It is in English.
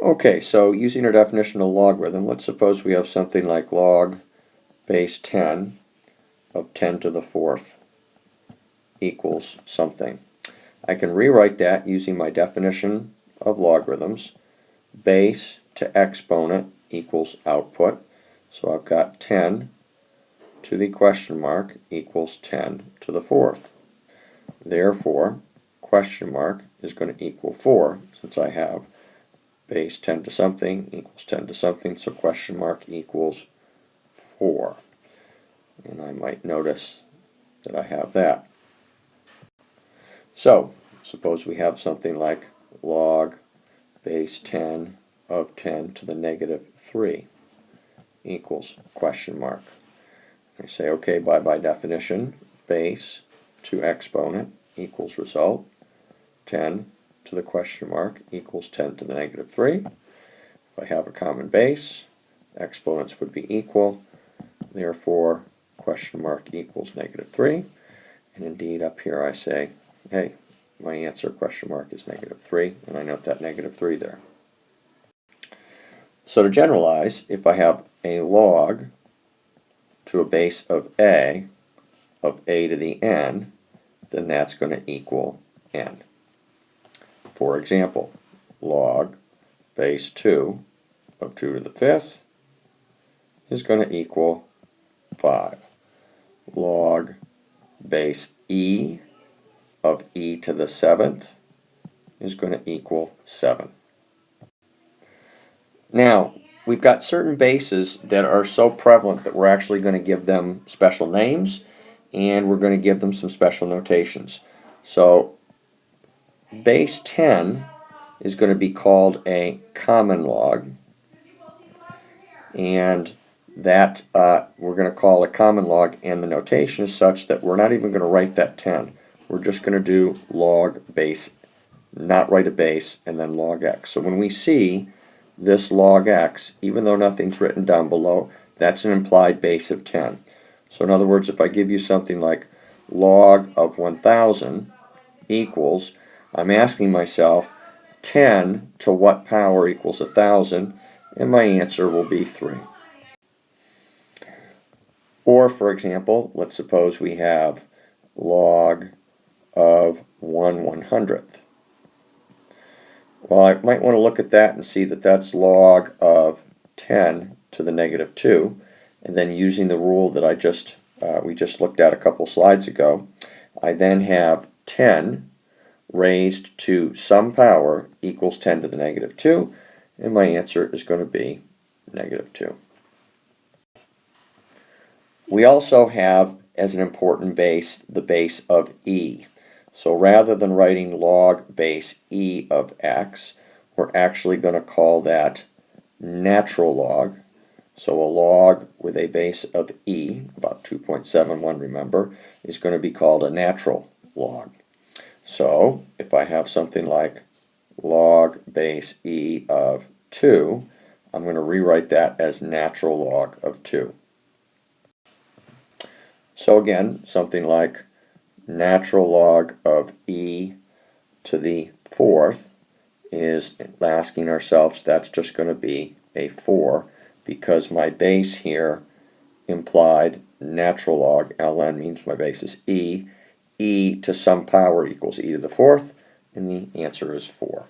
Okay, so using our definition of logarithm, let's suppose we have something like log base 10 of 10 to the fourth equals something. I can rewrite that using my definition of logarithms. Base to exponent equals output. So I've got 10 to the question mark equals 10 to the fourth. Therefore, question mark is going to equal 4, since I have base 10 to something equals 10 to something, so question mark equals 4. And I might notice that I have that. So, suppose we have something like log base 10 of 10 to the negative 3 equals question mark. I say, okay, by definition, base to exponent equals result. 10 to the question mark equals 10 to the negative 3. If I have a common base, exponents would be equal. Therefore, question mark equals negative 3. And indeed, up here I say, hey, my answer, question mark, is negative 3. And I note that negative 3 there. So to generalize, if I have a log to a base of a to the n, then that's going to equal n. For example, log base 2 of 2 to the fifth is going to equal 5. Log base e of e to the seventh is going to equal 7. Now, we've got certain bases that are so prevalent that we're actually going to give them special names, and we're going to give them some special notations. So base 10 is going to be called a common log, and that we're going to call a common log, and the notation is such that we're not even going to write that 10. We're just going to do log base, not write a base, and then log x. So when we see this log x, even though nothing's written down below, that's an implied base of 10. So in other words, if I give you something like log of 1000 equals, I'm asking myself 10 to what power equals 1000, and my answer will be 3. Or for example, let's suppose we have log of 1/100th. Well, I might want to look at that and see that that's log of 10 to the negative 2, and then using the rule that we just looked at a couple slides ago, I then have 10 raised to some power equals 10 to the negative 2, and my answer is going to be negative 2. We also have, as an important base, the base of e. So rather than writing log base e of x, we're actually going to call that natural log. So a log with a base of e, about 2.71, remember, is going to be called a natural log. So if I have something like log base e of 2, I'm going to rewrite that as natural log of 2. So again, something like natural log of e to the fourth is asking ourselves, that's just going to be a 4, because my base here implied natural log, ln means my base is e to some power equals e to the fourth, and the answer is 4.